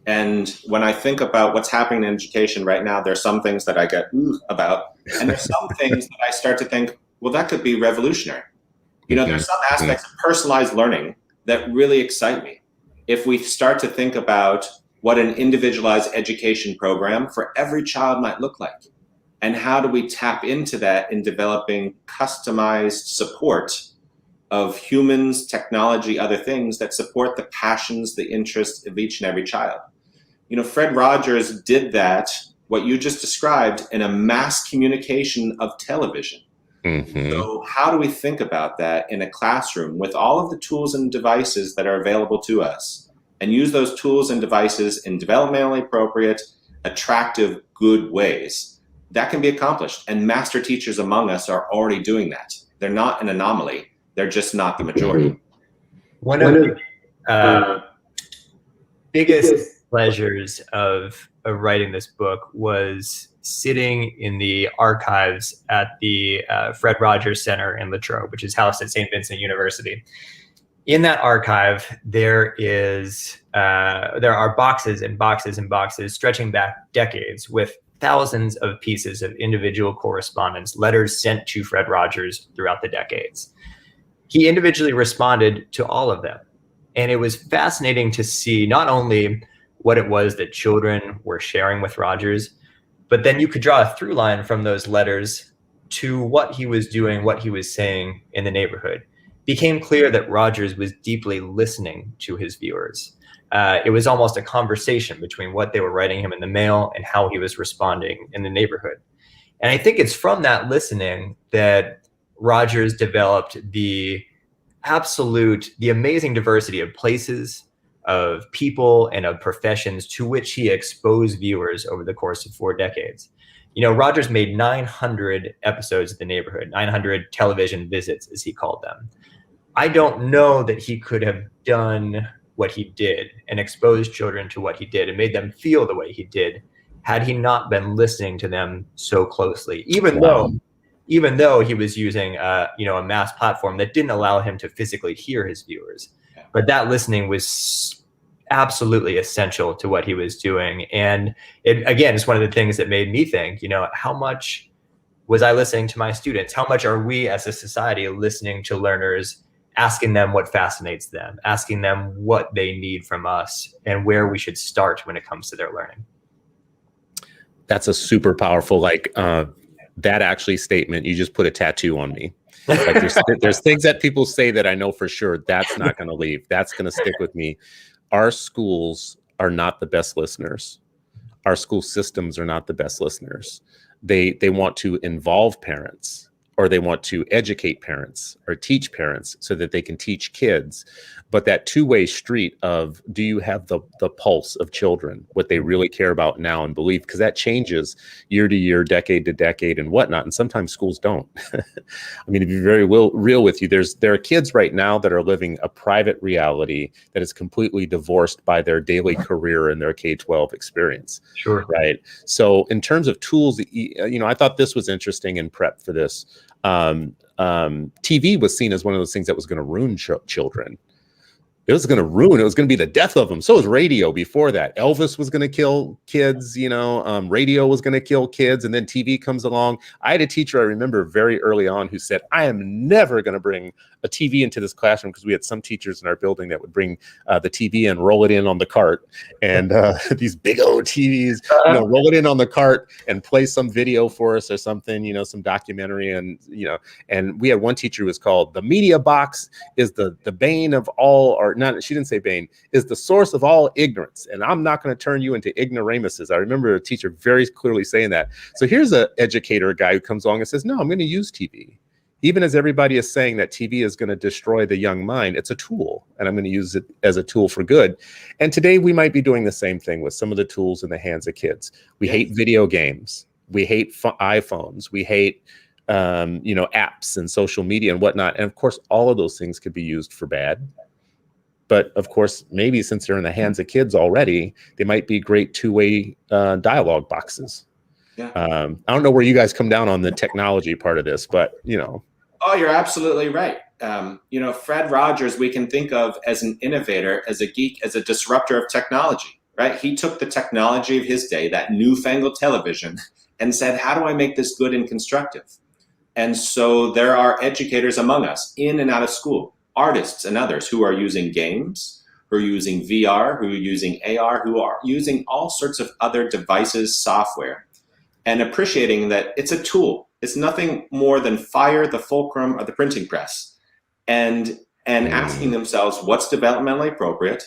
And when I think about what's happening in education right now, there's some things that I get about, and there's some things that I start to think, well, that could be revolutionary. There's some aspects of personalized learning that really excite me. If we start to think about what an individualized education program for every child might look like, and how do we tap into that in developing customized support of humans, technology, other things that support the passions, the interests of each and every child. Fred Rogers did that, what you just described, in a mass communication of television. So how do we think about that in a classroom with all of the tools and devices that are available to us, and use those tools and devices in developmentally appropriate, attractive, good ways? That can be accomplished. And master teachers among us are already doing that. They're not an anomaly. They're just not the majority. One of the biggest pleasures of writing this book was sitting in the archives at the Fred Rogers Center in Latrobe, which is housed at St. Vincent University. In that archive, there are boxes and boxes and boxes stretching back decades with thousands of pieces of individual correspondence, letters sent to Fred Rogers throughout the decades. He individually responded to all of them. And it was fascinating to see not only what it was that children were sharing with Rogers, but then you could draw a through line from those letters to what he was doing, what he was saying in the neighborhood. It became clear that Rogers was deeply listening to his viewers. It was almost a conversation between what they were writing him in the mail and how he was responding in the neighborhood. And I think it's from that listening that Rogers developed the amazing diversity of places, of people, and of professions to which he exposed viewers over the course of 4 decades. Rogers made 900 episodes of The Neighborhood, 900 television visits, as he called them. I don't know that he could have done what he did and exposed children to what he did and made them feel the way he did had he not been listening to them so closely, even though he was using a mass platform that didn't allow him to physically hear his viewers. But that listening was absolutely essential to what he was doing. And it's one of the things that made me think, how much was I listening to my students? How much are we as a society listening to learners, asking them what fascinates them, asking them what they need from us and where we should start when it comes to their learning? That's a super powerful, that actually statement. You just put a tattoo on me. Like there's things that people say that I know for sure that's not going to leave. That's going to stick with me. Our schools are not the best listeners. Our school systems are not the best listeners. They want to involve parents, or they want to educate parents or teach parents so that they can teach kids. But that two-way street of, do you have the pulse of children, what they really care about now and believe? Because that changes year to year, decade to decade and whatnot. And sometimes schools don't. I mean, to be very real with you, there are kids right now that are living a private reality that is completely divorced by their daily career and their K-12 experience. Sure. Right. So in terms of tools, I thought this was interesting in prep for this. TV was seen as one of those things that was going to ruin children. It was going to be the death of them. So was radio before that. Elvis was going to kill kids, radio was going to kill kids. And then TV comes along. I had a teacher I remember very early on who said, I am never going to bring a TV into this classroom, because we had some teachers in our building that would bring the TV and roll it in on the cart. And these big old TVs, roll it in on the cart and play some video for us or something, some documentary. And we had one teacher who was called, the media box is the bane of all, or not, she didn't say bane, is the source of all ignorance. And I'm not going to turn you into ignoramuses. I remember a teacher very clearly saying that. So here's an educator, a guy who comes along and says, no, I'm going to use TV. Even as everybody is saying that TV is going to destroy the young mind, it's a tool, and I'm going to use it as a tool for good. And today we might be doing the same thing with some of the tools in the hands of kids. We hate video games. We hate iPhones. We hate, apps and social media and whatnot. And of course, all of those things could be used for bad. But of course, maybe since they're in the hands of kids already, they might be great two-way dialogue boxes. Yeah. I don't know where you guys come down on the technology part of this, but Oh, you're absolutely right. Fred Rogers, we can think of as an innovator, as a geek, as a disruptor of technology, right? He took the technology of his day, that newfangled television, and said, how do I make this good and constructive? And so there are educators among us in and out of school, artists and others who are using games, who are using VR, who are using AR, who are using all sorts of other devices, software, and appreciating that it's a tool. It's nothing more than fire, the fulcrum, or the printing press, and asking themselves, what's developmentally appropriate?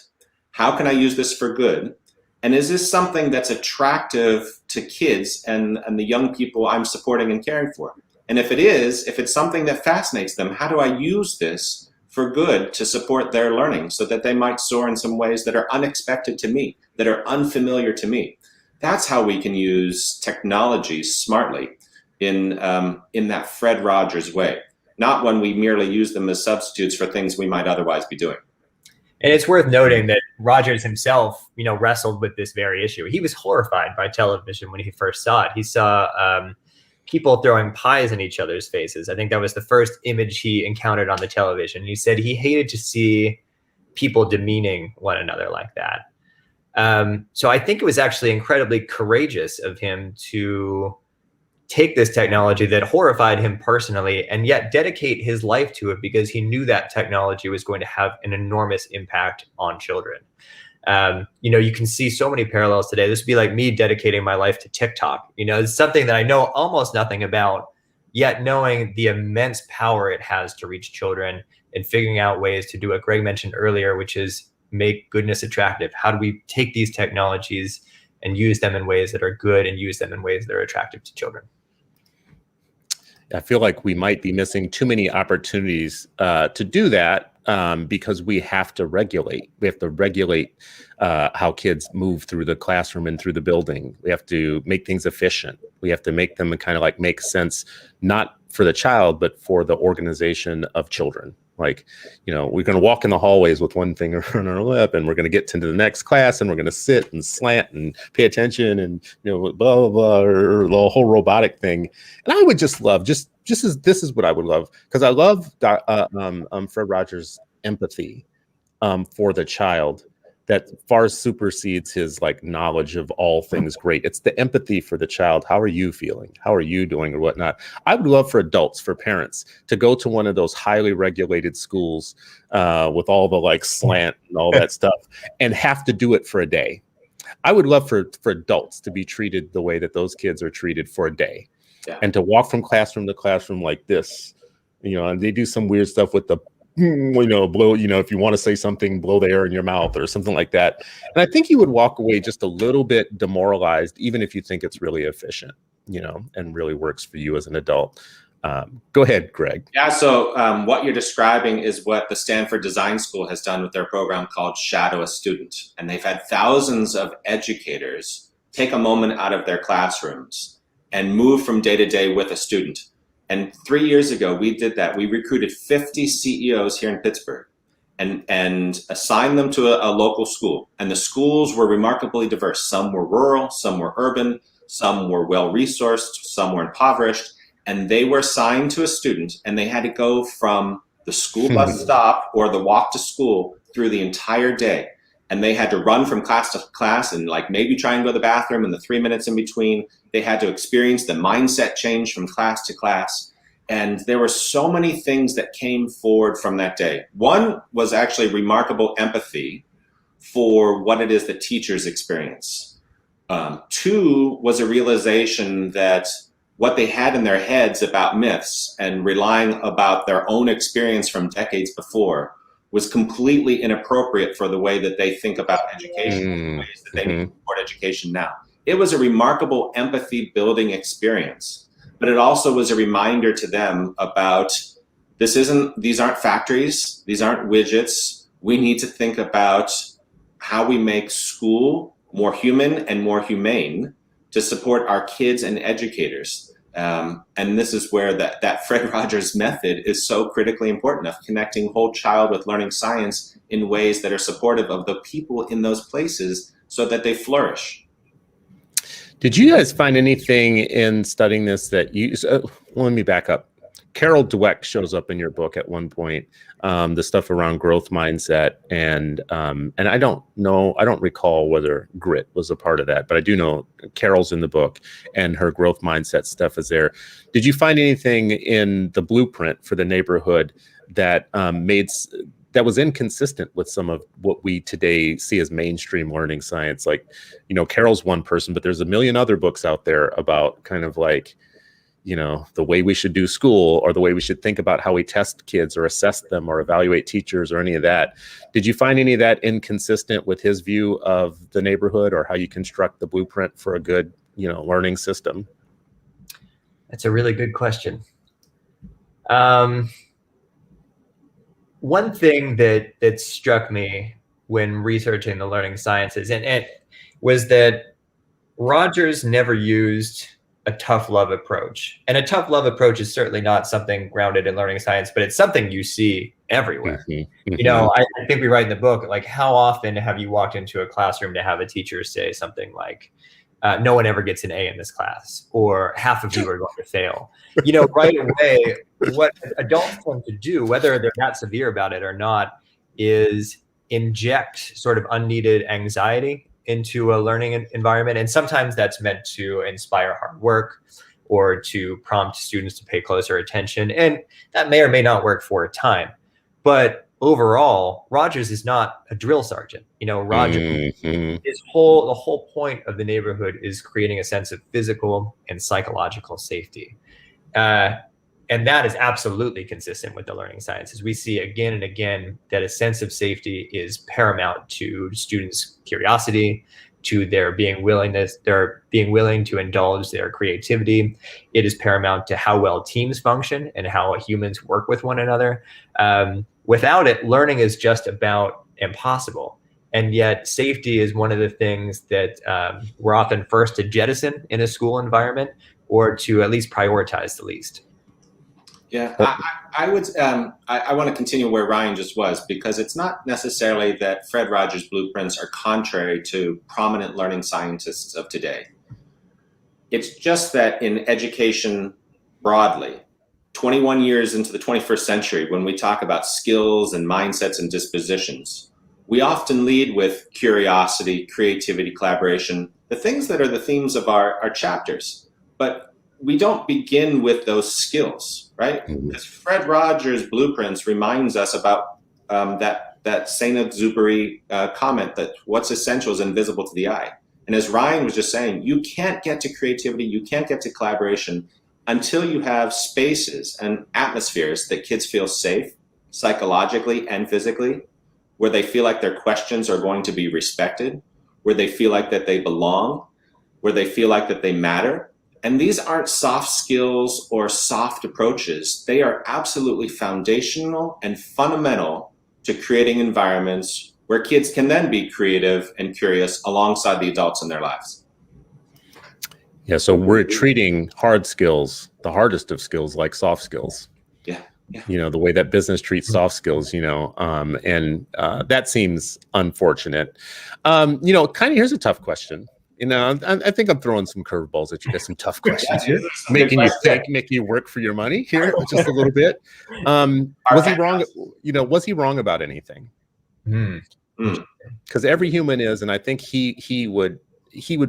How can I use this for good? And is this something that's attractive to kids and the young people I'm supporting and caring for? And if it's something that fascinates them, how do I use this for good to support their learning so that they might soar in some ways that are unexpected to me, that are unfamiliar to me? That's how we can use technology smartly in that Fred Rogers way, not when we merely use them as substitutes for things we might otherwise be doing. And it's worth noting that Rogers himself, wrestled with this very issue. He was horrified by television when he first saw it. He saw people throwing pies in each other's faces. I think that was the first image he encountered on the television. He said he hated to see people demeaning one another like that. So I think it was actually incredibly courageous of him to take this technology that horrified him personally and yet dedicate his life to it, because he knew that technology was going to have an enormous impact on children. You can see so many parallels today. This would be like me dedicating my life to TikTok. It's something that I know almost nothing about, yet knowing the immense power it has to reach children and figuring out ways to do what Gregg mentioned earlier, which is make goodness attractive. How do we take these technologies and use them in ways that are good and use them in ways that are attractive to children? I feel like we might be missing too many opportunities to do that. because we have to regulate. We have to regulate how kids move through the classroom and through the building. We have to make things efficient. We have to make them kind of like make sense, not for the child, but for the organization of children. Like, you know, we're going to walk in the hallways with one finger on our lip, and we're going to get to the next class, and we're going to sit and slant and pay attention, and, you know, blah, blah, blah, or the whole robotic thing. And I would just love, just as this is what I would love, because I love Fred Rogers' empathy for the child that far supersedes his like knowledge of all things great. It's the empathy for the child. How are you feeling? How are you doing, or whatnot? I would love for adults, for parents, to go to one of those highly regulated schools with all the like slant and all that stuff, and have to do it for a day. I would love for adults to be treated the way that those kids are treated for a day, and to walk from classroom to classroom like this, you know, and they do some weird stuff with the, you know, blow, you know, if you want to say something, blow the air in your mouth or something like that. And I think you would walk away just a little bit demoralized, even if you think it's really efficient, you know, and really works for you as an adult. Go ahead, Gregg. Yeah, so what you're describing is what the Stanford Design School has done with their program called Shadow a Student. And they've had thousands of educators take a moment out of their classrooms and move from day to day with a student. And 3 years ago, we did that. We recruited 50 CEOs here in Pittsburgh and assigned them to a local school. And the schools were remarkably diverse. Some were rural, some were urban, some were well-resourced, some were impoverished. And they were assigned to a student, and they had to go from the school bus stop or the walk to school through the entire day. And they had to run from class to class and like maybe try and go to the bathroom in the 3 minutes in between. They had to experience the mindset change from class to class. And there were so many things that came forward from that day. One was actually remarkable empathy for what it is that teachers experience. Two was a realization that what they had in their heads about myths and relying about their own experience from decades before was completely inappropriate for the way that they think about education, the ways that they need to support education now. It was a remarkable empathy building experience, but it also was a reminder to them about these aren't factories, these aren't widgets. We need to think about how we make school more human and more humane to support our kids and educators. And this is where that Fred Rogers method is so critically important, of connecting whole child with learning science in ways that are supportive of the people in those places so that they flourish. Did you guys find anything in studying this that you, let me back up. Carol Dweck shows up in your book at one point, the stuff around growth mindset, and I don't recall whether grit was a part of that, but I do know Carol's in the book and her growth mindset stuff is there. Did you find anything in the blueprint for the neighborhood that that was inconsistent with some of what we today see as mainstream learning science? Like, you know, Carol's one person, but there's a million other books out there about kind of like, you know, the way we should do school, or the way we should think about how we test kids or assess them or evaluate teachers or any of that. Did you find any of that inconsistent with his view of the neighborhood, or how you construct the blueprint for a good, you know, learning system? That's a really good question. One thing that struck me when researching the learning sciences and was that Rogers never used a tough love approach. And a tough love approach is certainly not something grounded in learning science, but it's something you see everywhere. You know, I think we write in the book, like, how often have you walked into a classroom to have a teacher say something like, no one ever gets an A in this class, or half of you are going to fail. You know, right away, what adults tend to do, whether they're that severe about it or not, is inject sort of unneeded anxiety into a learning environment. And sometimes that's meant to inspire hard work or to prompt students to pay closer attention. And that may or may not work for a time. But overall, Rogers is not a drill sergeant. You know, Rogers, the whole point of the neighborhood is creating a sense of physical and psychological safety. And that is absolutely consistent with the learning sciences. We see again and again that a sense of safety is paramount to students' curiosity, to their being willing to indulge their creativity. It is paramount to how well teams function and how humans work with one another. Without it, learning is just about impossible. And yet safety is one of the things that we're often first to jettison in a school environment, or to at least prioritize the least. Yeah, I would. I want to continue where Ryan just was, because it's not necessarily that Fred Rogers' blueprints are contrary to prominent learning scientists of today. It's just that in education broadly, 21 years into the 21st century, when we talk about skills and mindsets and dispositions, we often lead with curiosity, creativity, collaboration, the things that are the themes of our chapters. But we don't begin with those skills, right? Because Fred Rogers' blueprints reminds us about that Saint-Exupéry comment that what's essential is invisible to the eye. And as Ryan was just saying, you can't get to creativity, you can't get to collaboration until you have spaces and atmospheres that kids feel safe psychologically and physically, where they feel like their questions are going to be respected, where they feel like that they belong, where they feel like that they matter. And these aren't soft skills or soft approaches. They are absolutely foundational and fundamental to creating environments where kids can then be creative and curious alongside the adults in their lives. Yeah, so we're treating hard skills, the hardest of skills, like soft skills. Yeah. Yeah. You know, the way that business treats soft skills, you know, and that seems unfortunate. You know, kind of, here's a tough question. You know, I think I'm throwing some curveballs at you guys, some tough questions here, making you think, making you work for your money here just a little bit. Was he wrong? You know, was he wrong about anything? Because every human is, and I think he would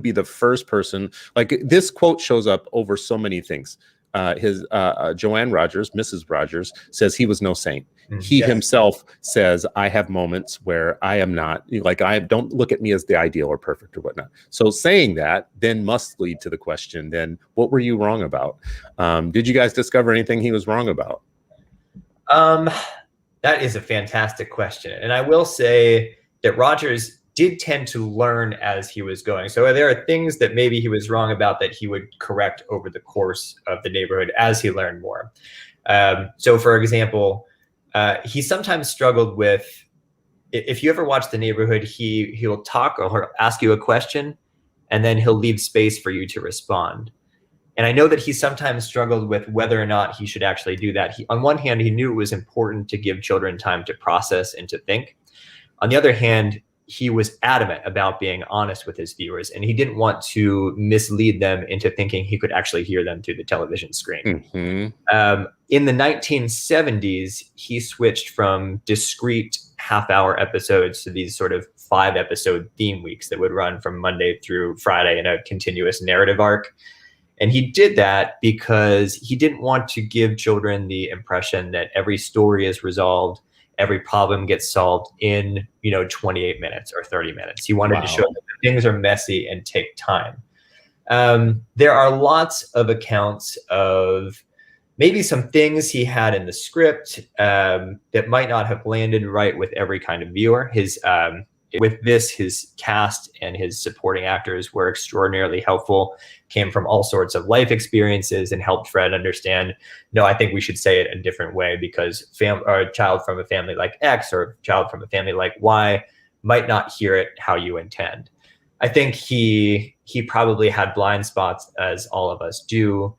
be the first person. Like, this quote shows up over so many things. Joanne Rogers, Mrs. Rogers, says he was no saint. He himself says, I have moments where I am not, like, I don't look at me as the ideal or perfect or whatnot. So saying that then must lead to the question, then what were you wrong about? Did you guys discover anything he was wrong about? That is a fantastic question. And I will say that Rogers did tend to learn as he was going. So there are things that maybe he was wrong about that he would correct over the course of the neighborhood as he learned more. So for example, he sometimes struggled with, if you ever watch The Neighborhood, he'll talk or ask you a question, and then he'll leave space for you to respond. And I know that he sometimes struggled with whether or not he should actually do that. On one hand, he knew it was important to give children time to process and to think. On the other hand, he was adamant about being honest with his viewers, and he didn't want to mislead them into thinking he could actually hear them through the television screen. In the 1970s, he switched from discrete half-hour episodes to these sort of 5-episode theme weeks that would run from Monday through Friday in a continuous narrative arc. And he did that because he didn't want to give children the impression that every story is resolved, every problem gets solved in, 28 minutes or 30 minutes. He wanted to show that things are messy and take time. There are lots of accounts of maybe some things he had in the script that might not have landed right with every kind of viewer. His cast and his supporting actors were extraordinarily helpful, came from all sorts of life experiences, and helped Fred understand, no, I think we should say it a different way, because a child from a family like X or a child from a family like Y might not hear it how you intend. I think he probably had blind spots, as all of us do.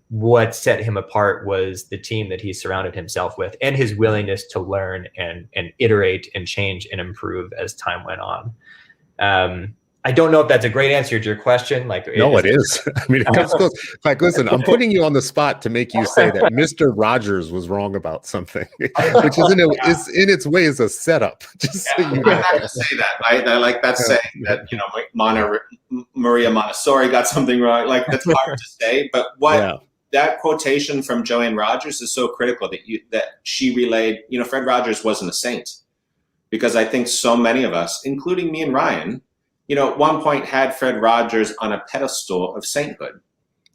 What set him apart was the team that he surrounded himself with, and his willingness to learn and iterate and change and improve as time went on. I don't know if that's a great answer to your question. No, it is. I mean, it comes close. Like, listen, I'm putting you on the spot to make you say that Mr. Rogers was wrong about something, which is in its way is a setup. Just so you know. I have to say that. I like that saying that, Maria Montessori got something wrong. Like, that's hard to say, but that quotation from Joanne Rogers is so critical that she relayed. Fred Rogers wasn't a saint, because I think so many of us, including me and Ryan, at one point had Fred Rogers on a pedestal of sainthood.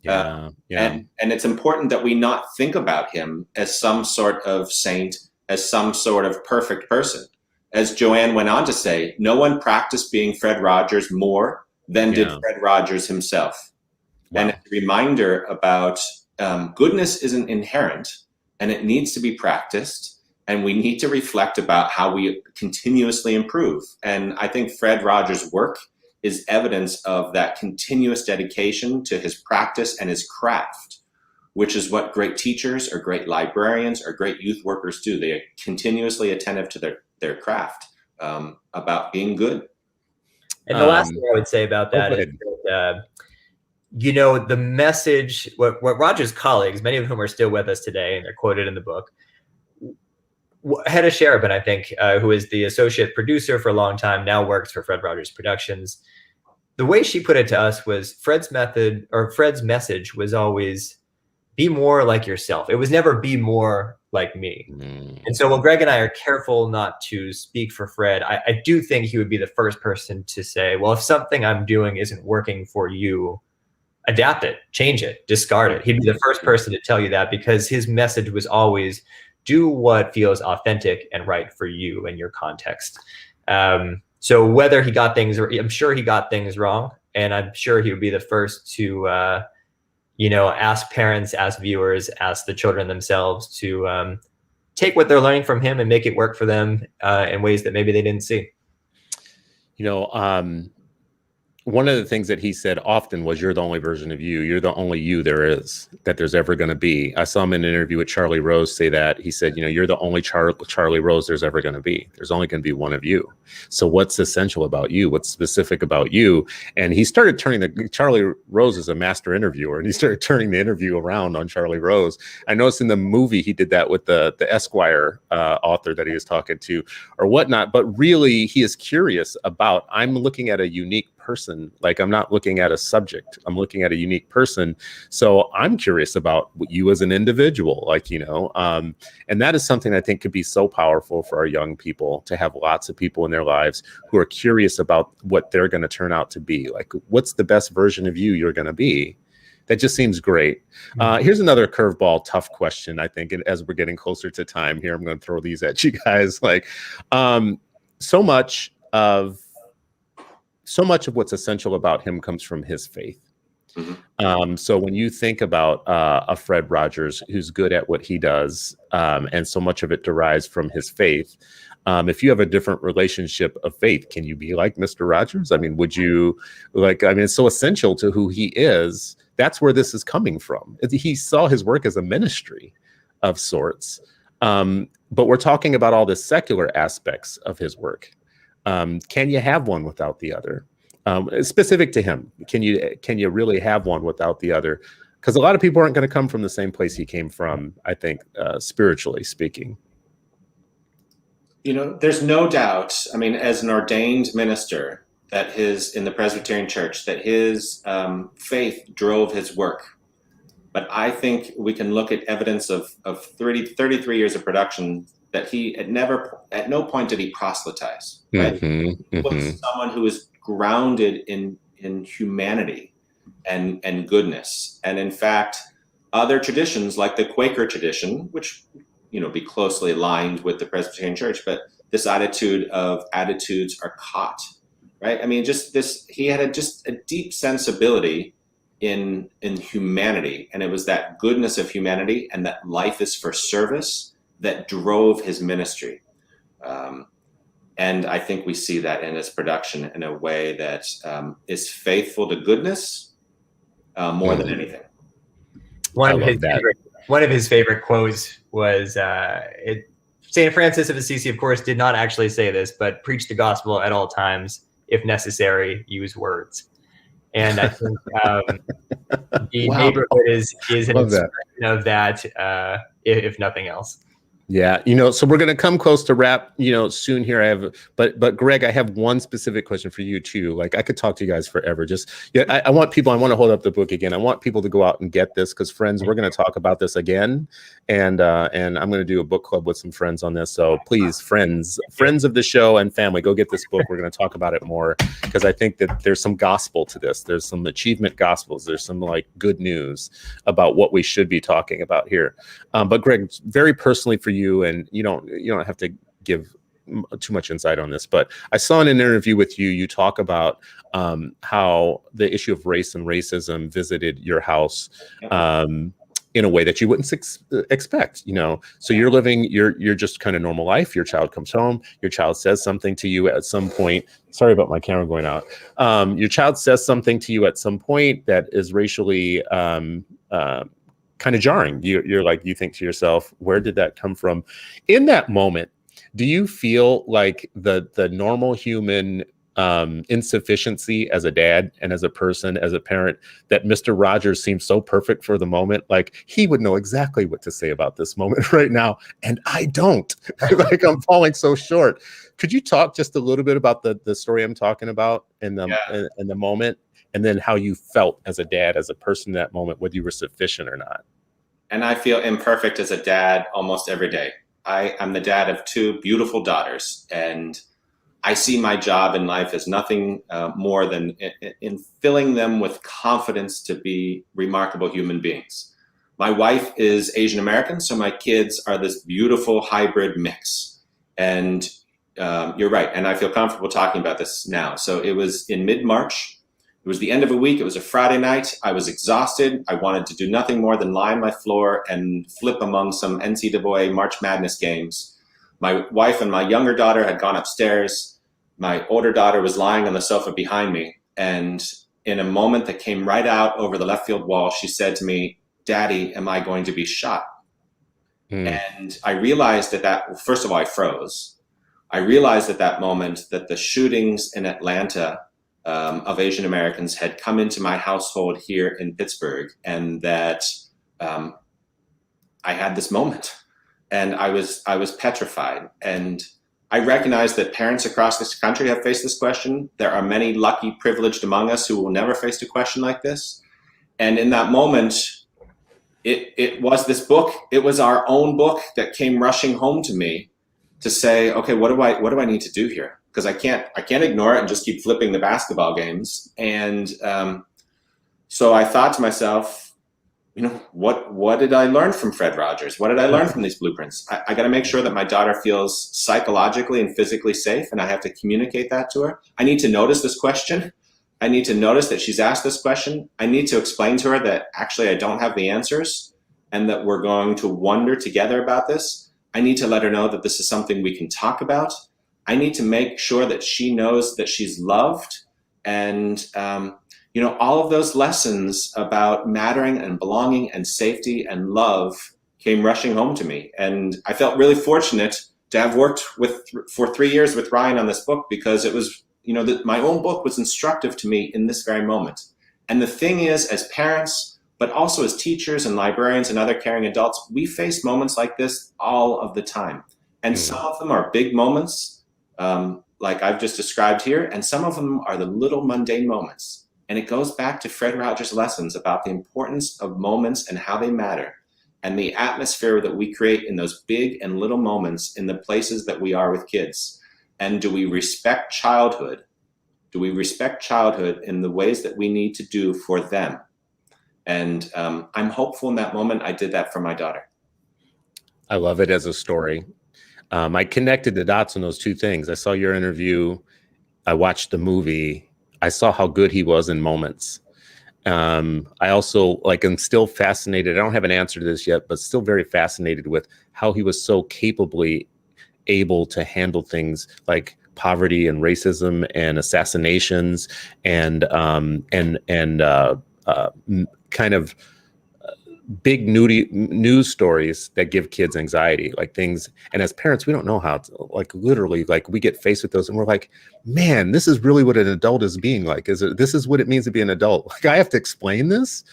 And it's important that we not think about him as some sort of saint, as some sort of perfect person. As Joanne went on to say, no one practiced being Fred Rogers more than did Fred Rogers himself. And it's a reminder about goodness isn't inherent, and it needs to be practiced. and we need to reflect about how we continuously improve. And I think Fred Rogers' work is evidence of that continuous dedication to his practice and his craft, which is what great teachers or great librarians or great youth workers do. They are continuously attentive to their craft, about being good. And the last thing I would say about that is that, the message, what Rogers' colleagues, many of whom are still with us today, and they're quoted in the book, Hedda Sharaban, I think, who is the associate producer for a long time, now works for Fred Rogers Productions. The way she put it to us was Fred's message was always be more like yourself. It was never be more like me. And so while Gregg and I are careful not to speak for Fred, I do think he would be the first person to say, well, if something I'm doing isn't working for you, adapt it, change it, discard it. He'd be the first person to tell you that, because his message was always do what feels authentic and right for you and your context. So whether he got things, I'm sure he got things wrong, and I'm sure he would be the first to, ask parents, ask viewers, ask the children themselves to take what they're learning from him and make it work for them in ways that maybe they didn't see. One of the things that he said often was, you're the only version of you. You're the only you there is, that there's ever going to be. I saw him in an interview with Charlie Rose say that. He said, you're the only Charlie Rose there's ever going to be. There's only going to be one of you. So what's essential about you? What's specific about you? And he started Charlie Rose is a master interviewer, and he started turning the interview around on Charlie Rose. I noticed in the movie he did that with the Esquire author that he was talking to or whatnot. But really, he is curious about, I'm looking at a unique person. Like, I'm not looking at a subject, I'm looking at a unique person. So I'm curious about you as an individual, and that is something I think could be so powerful for our young people, to have lots of people in their lives who are curious about what they're going to turn out to be. Like, what's the best version of you you're going to be? That just seems great. Here's another curveball, tough question, I think. And as we're getting closer to time here, I'm going to throw these at you guys. So much of what's essential about him comes from his faith. So when you think about a Fred Rogers who's good at what he does, and so much of it derives from his faith, if you have a different relationship of faith, can you be like Mr. Rogers? I mean, would you it's so essential to who he is. That's where this is coming from. He saw his work as a ministry of sorts. But we're talking about all the secular aspects of his work. Can you have one without the other? Specific to him, can you really have one without the other? Because a lot of people aren't going to come from the same place he came from, I think, spiritually speaking. There's no doubt, as an ordained minister, that in the Presbyterian Church, that his faith drove his work. But I think we can look at evidence of 33 years of production that he at no point did he proselytize. Right? He was someone who was grounded in humanity and goodness. And in fact, other traditions like the Quaker tradition, which be closely aligned with the Presbyterian Church, but this attitude of attitudes are caught, right? He had a deep sensibility in humanity, and it was that goodness of humanity and that life is for service that drove his ministry. And I think we see that in his production in a way that is faithful to goodness more than anything. One of his favorite quotes was, St. Francis of Assisi, of course, did not actually say this, but preach the gospel at all times. If necessary, use words. And I think the neighborhood is an expression of that, if nothing else. Yeah, so we're going to come close to wrap, soon here. But Gregg, I have one specific question for you too. I could talk to you guys forever. I want to hold up the book again. I want people to go out and get this, because friends, we're going to talk about this again. And I'm going to do a book club with some friends on this. So please, friends of the show and family, go get this book. We're going to talk about it more, because I think that there's some gospel to this. There's some achievement gospels. There's some good news about what we should be talking about here. But Gregg, very personally for you, and you don't have to give too much insight on this, but I saw in an interview with you talk about how the issue of race and racism visited your house, in a way that you wouldn't expect, you know. So you're living you're just kind of normal life. Your child comes home, your child says something to you at some point. Sorry about my camera going out. Your child says something to you at some point that is racially kind of jarring. You're like, you think to yourself, where did that come from? In that moment, do you feel like the normal human insufficiency as a dad and as a person, as a parent, that Mr. Rogers seems so perfect for the moment? Like, he would know exactly what to say about this moment right now, and I don't. Like, I'm falling so short. Could you talk just a little bit about the story I'm talking about in the moment, and then how you felt as a dad, as a person in that moment, whether you were sufficient or not? And I feel imperfect as a dad almost every day. I'm the dad of 2 beautiful daughters, and I see my job in life as nothing more than in filling them with confidence to be remarkable human beings. My wife is Asian American, so my kids are this beautiful hybrid mix. And you're right, and I feel comfortable talking about this now. So it was in mid-March. It was the end of a week. It was a Friday night. I was exhausted. I wanted to do nothing more than lie on my floor and flip among some NCAA March Madness games. My wife and my younger daughter had gone upstairs. My older daughter was lying on the sofa behind me. And in a moment that came right out over the left field wall, she said to me, "Daddy, am I going to be shot?" And I realized that first of all, I froze. I realized at that moment that the shootings in Atlanta of Asian Americans had come into my household here in Pittsburgh, and that I had this moment, and I was petrified. And I recognize that parents across this country have faced this question. There are many lucky, privileged among us who will never face a question like this. And in that moment, it was this book. It was our own book that came rushing home to me to say, okay, what do I need to do here? Because I can't ignore it and just keep flipping the basketball games. And so I thought to myself, you know, what did I learn from Fred Rogers? What did I learn from these blueprints? I got to make sure that my daughter feels psychologically and physically safe, and I have to communicate that to her. I need to notice this question. I need to notice that she's asked this question. I need to explain to her that actually I don't have the answers and that we're going to wonder together about this. I need to let her know that this is something we can talk about. I need to make sure that she knows that she's loved. And, you know, all of those lessons about mattering and belonging and safety and love came rushing home to me. And I felt really fortunate to have worked for 3 years with Ryan on this book, because it was, you know, my own book was instructive to me in this very moment. And the thing is, as parents, but also as teachers and librarians and other caring adults, we face moments like this all of the time. And some of them are big moments, like I've just described here, and some of them are the little mundane moments. And it goes back to Fred Rogers' lessons about the importance of moments and how they matter, and the atmosphere that we create in those big and little moments in the places that we are with kids. And do we respect childhood? Do we respect childhood in the ways that we need to do for them? And I'm hopeful in that moment I did that for my daughter. I love it as a story. I connected the dots on those 2 things. I saw your interview. I watched the movie. I saw how good he was in moments. I also, like, I'm still fascinated. I don't have an answer to this yet, but still very fascinated with how he was so capably able to handle things like poverty and racism and assassinations and kind of big news stories that give kids anxiety, like things. And as parents, we don't know how to, like, literally, like, we get faced with those and we're like, man, this is really what an adult is being like. This is what it means to be an adult. Like, I have to explain this,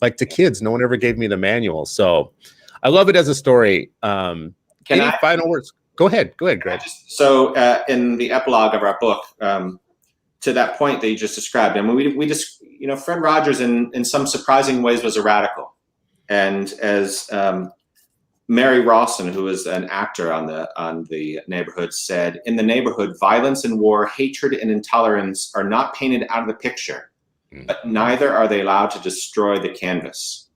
like, to kids. No one ever gave me the manual. So I love it as a story. Any final words? Go ahead, Gregg. So in the epilogue of our book, to that point that you just described, I mean, we just, you know, Fred Rogers in some surprising ways was a radical. And as Mary Rawson, who is an actor on the Neighborhood, said, in the Neighborhood, violence and war, hatred and intolerance are not painted out of the picture, but neither are they allowed to destroy the canvas.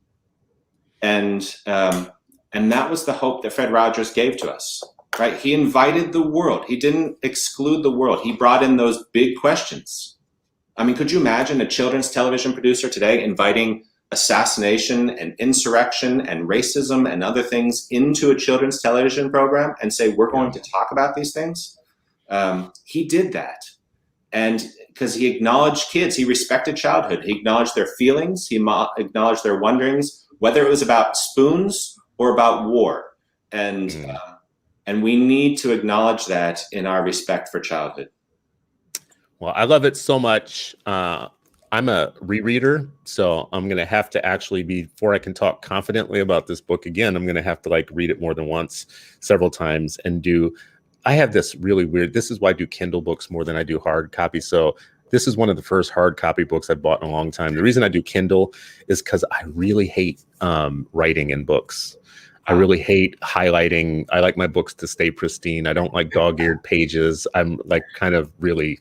And that was the hope that Fred Rogers gave to us, right? He invited the world. He didn't exclude the world. He brought in those big questions. I mean, could you imagine a children's television producer today inviting assassination and insurrection and racism and other things into a children's television program and say, we're going to talk about these things. He did that. And because he acknowledged kids, he respected childhood. He acknowledged their feelings. He acknowledged their wonderings, whether it was about spoons or about war. And we need to acknowledge that in our respect for childhood. Well, I love it so much. I'm a rereader, so I'm going to have to actually, before I can talk confidently about this book again, I'm going to have to like read it more than once, several times, and I have this really weird, this is why I do Kindle books more than I do hard copy. So this is one of the first hard copy books I've bought in a long time. The reason I do Kindle is because I really hate writing in books. I really hate highlighting. I like my books to stay pristine. I don't like dog-eared pages. I'm like kind of really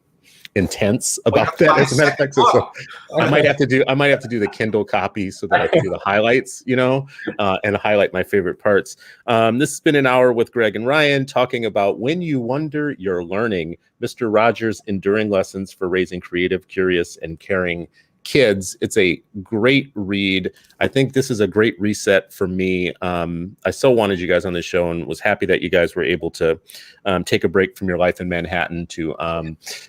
intense about that, as a matter of fact. So I might have to do the Kindle copy so that I can do the highlights, and highlight my favorite parts. This has been an hour with Gregg and Ryan talking about When You Wonder, You're Learning, Mr. Rogers' Enduring Lessons for Raising Creative, Curious, and Caring Kids. It's a great read. I think this is a great reset for me. I so wanted you guys on the show and was happy that you guys were able to take a break from your life in Manhattan to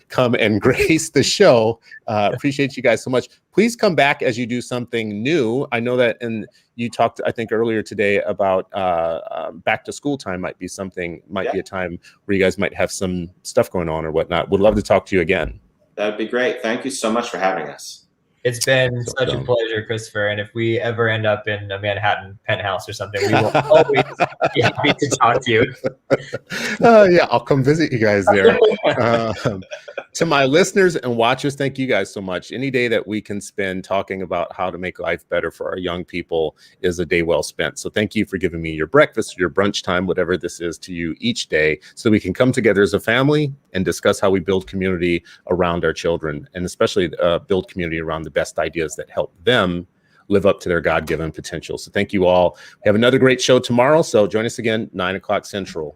come and grace the show. Appreciate you guys so much. Please come back as you do something new. I know that, and you talked, I think, earlier today about back to school time might be a time where you guys might have some stuff going on or whatnot. Would love to talk to you again. That'd be great. Thank you so much for having us. It's been such a pleasure, Christopher. And if we ever end up in a Manhattan penthouse or something, we will always be happy to talk to you. Yeah, I'll come visit you guys there. To my listeners and watchers, thank you guys so much. Any day that we can spend talking about how to make life better for our young people is a day well spent. So thank you for giving me your breakfast, your brunch time, whatever this is to you each day, so we can come together as a family and discuss how we build community around our children, and especially build community around the best ideas that help them live up to their God-given potential. So thank you all. We have another great show tomorrow, so join us again, 9 o'clock Central.